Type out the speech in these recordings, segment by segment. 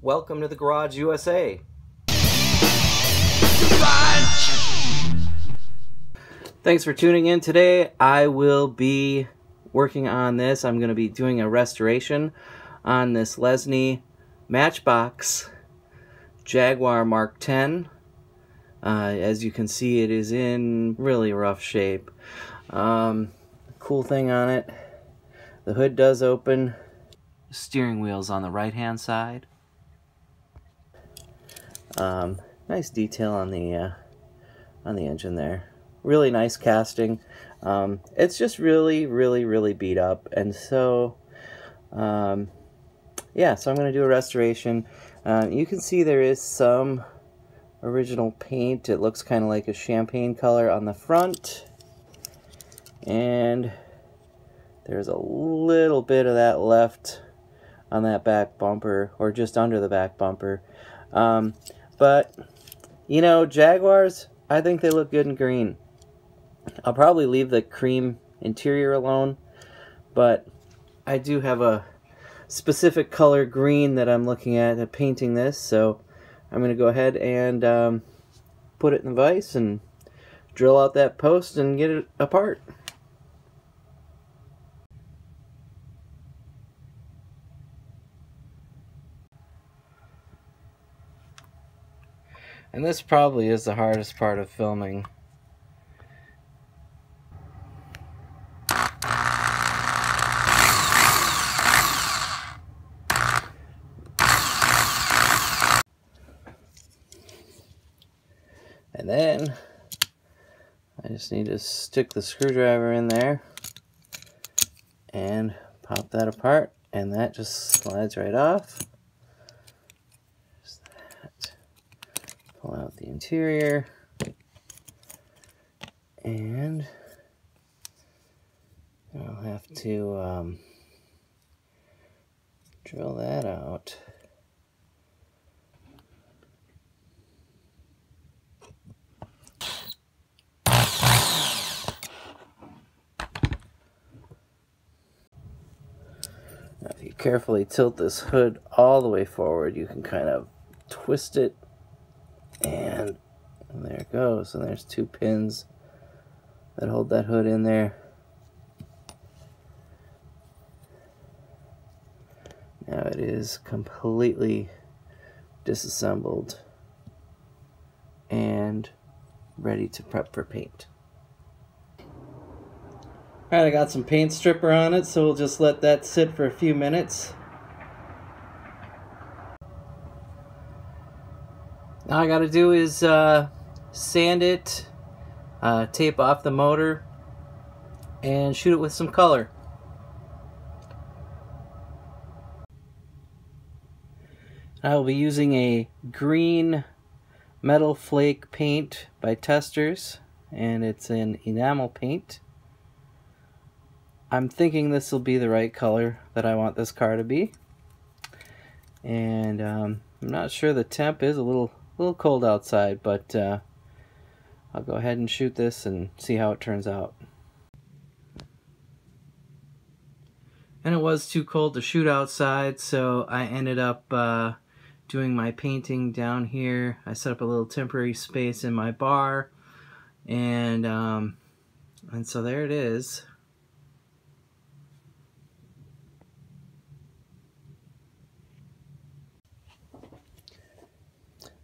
Welcome to the Garage USA. Thanks for tuning in today. I will be working on this. I'm going to be doing a restoration on this Lesney Matchbox Jaguar Mark 10. As you can see, it is in really rough shape. Cool thing on it, the hood does open. The steering wheel's on the right hand side. Nice detail on the engine there. Really nice casting. It's just really beat up, and so yeah, so I'm going to do a restoration. You can see there is some original paint. It looks kind of like a champagne color on the front, and there's a little bit of that left on that back bumper, or just under the back bumper. But you know, Jaguars, I think they look good in green. I'll probably leave the cream interior alone, but I do have a specific color green that I'm looking at painting this, so I'm going to go ahead and put it in the vise and drill out that post and get it apart. And this probably is the hardest part of filming. And then I just need to stick the screwdriver in there and pop that apart, and that just slides right off. Just that. Pull out the interior, and I'll have to drill that out. Now, if you carefully tilt this hood all the way forward, you can kind of twist it, and there it goes. And there's two pins that hold that hood in there. Now it is completely disassembled and ready to prep for paint. Alright, I got some paint stripper on it, so we'll just let that sit for a few minutes. All I gotta do is sand it, tape off the motor, and shoot it with some color. I will be using a green metal flake paint by Testors, and it's an enamel paint. I'm thinking this will be the right color that I want this car to be. And I'm not sure, the temp is a little cold outside, but I'll go ahead and shoot this and see how it turns out. And it was too cold to shoot outside, so I ended up doing my painting down here. I set up a little temporary space in my bar, and so there it is.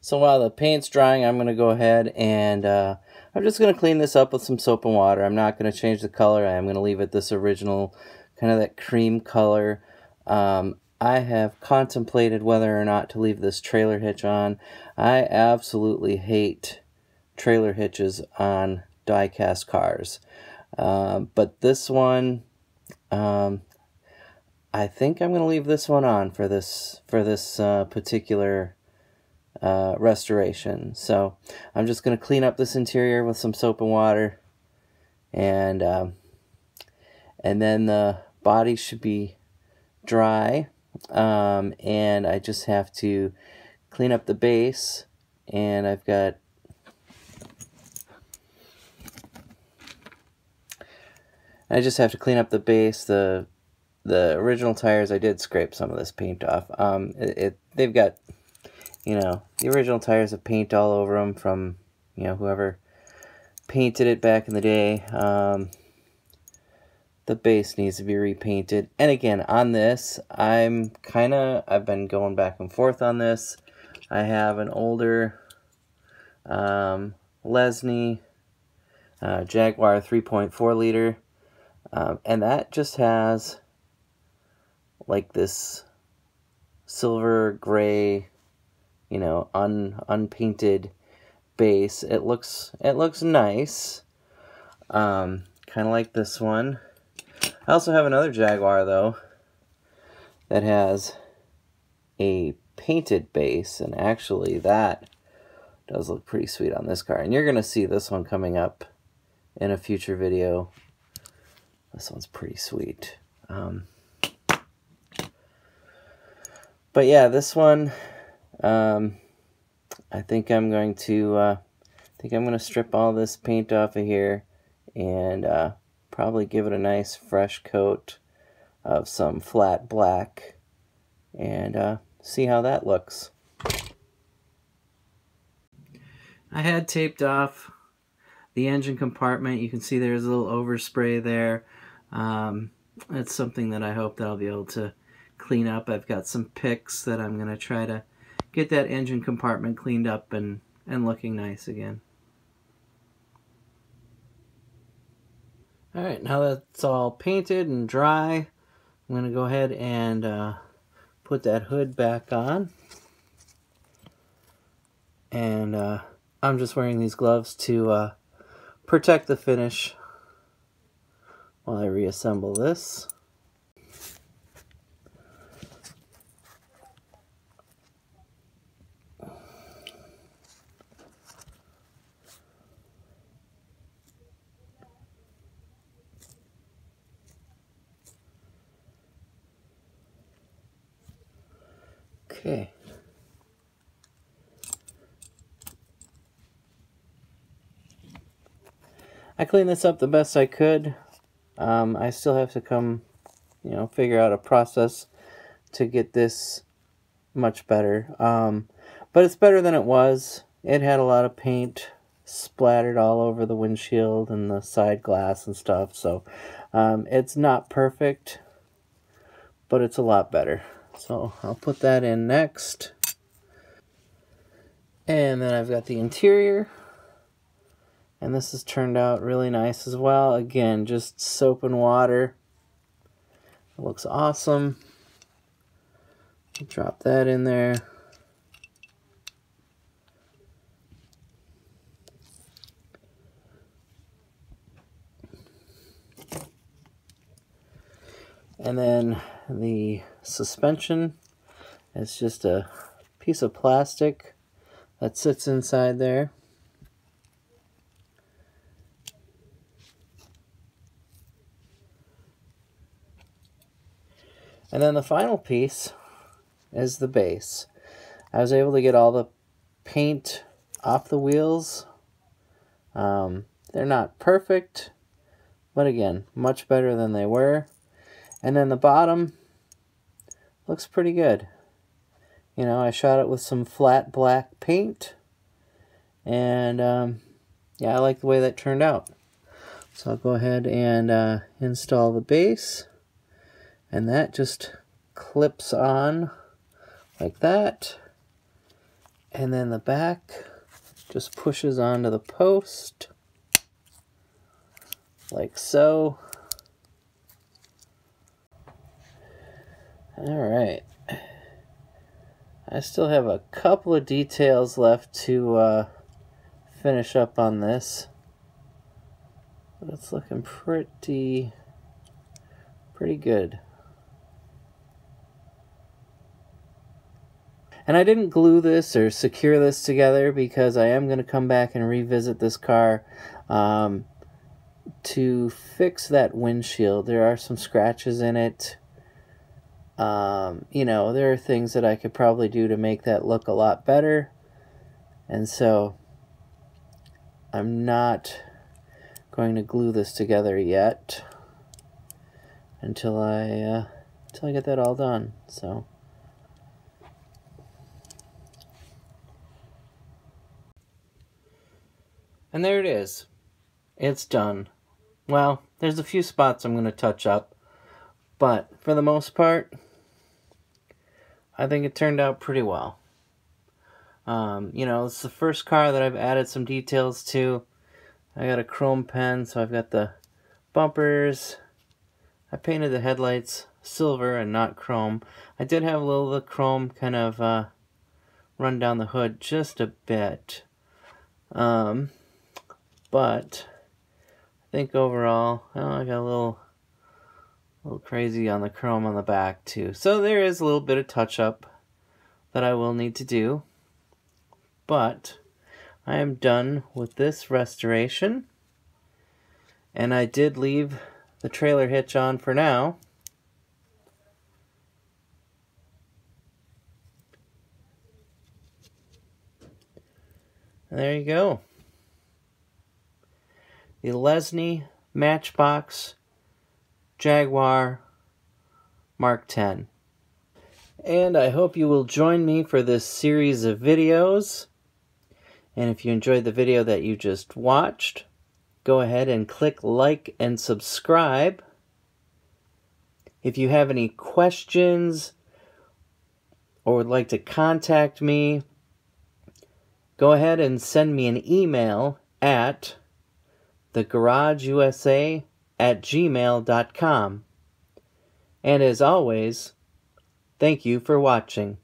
So while the paint's drying, I'm going to go ahead and I'm just going to clean this up with some soap and water. I'm not going to change the color. I am going to leave it this original, kind of that cream color. I have contemplated whether or not to leave this trailer hitch on. I absolutely hate trailer hitches on die-cast cars. But this one, I think I'm going to leave this one on for this particular restoration. So I'm just going to clean up this interior with some soap and water, and then the body should be dry, and I just have to clean up the base, and I just have to clean up the base. The original tires, I did scrape some of this paint off. They've got you know, the original tires have paint all over them from, you know, whoever painted it back in the day. The base needs to be repainted. And again, on this, I've been going back and forth on this. I have an older Lesney Jaguar 3.4 liter, and that just has like this silver gray, you know, unpainted base. It looks nice, kind of like this one. I also have another Jaguar though that has a painted base, and actually that does look pretty sweet on this car, and you're gonna see this one coming up in a future video. This one's pretty sweet. But yeah, this one, I think I'm going to strip all this paint off of here and probably give it a nice fresh coat of some flat black and see how that looks. I had taped off the engine compartment. You can see there's a little overspray there. It's something that I hope that I'll be able to clean up. I've got some picks that I'm going to try to get that engine compartment cleaned up and looking nice again. Alright, now that's all painted and dry, I'm going to go ahead and put that hood back on. And I'm just wearing these gloves to protect the finish while I reassemble this. Okay. I cleaned this up the best I could. I still have to figure out a process to get this much better. But it's better than it was. It had a lot of paint splattered all over the windshield and the side glass and stuff. So it's not perfect, but it's a lot better. So I'll put that in next. And then I've got the interior. And this has turned out really nice as well. Again, just soap and water. It looks awesome. Drop that in there. And then the suspension is just a piece of plastic that sits inside there. And then the final piece is the base. I was able to get all the paint off the wheels. They're not perfect, but again, much better than they were. And then the bottom looks pretty good. You know, I shot it with some flat black paint, and yeah, I like the way that turned out. So I'll go ahead and install the base, and that just clips on like that, and then the back just pushes onto the post like so. Alright, I still have a couple of details left to finish up on this, but it's looking pretty good. And I didn't glue this or secure this together because I am going to come back and revisit this car to fix that windshield. There are some scratches in it. You know, there are things that I could probably do to make that look a lot better. And so I'm not going to glue this together yet until I get that all done. So And there it is. It's done. Well, there's a few spots I'm going to touch up, but for the most part, I think it turned out pretty well. You know, it's the first car that I've added some details to. I got a chrome pen, so I've got the bumpers. I painted the headlights silver and not chrome. I did have a little of the chrome kind of run down the hood just a bit. But I think overall, I got a little crazy on the chrome on the back too. So there is a little bit of touch up that I will need to do. But I am done with this restoration. And I did leave the trailer hitch on for now. And there you go. The Lesney Matchbox Jaguar Mark 10. And I hope you will join me for this series of videos. And if you enjoyed the video that you just watched, go ahead and click like and subscribe. If you have any questions or would like to contact me, go ahead and send me an email at thegarageusa@gmail.com. And as always, thank you for watching.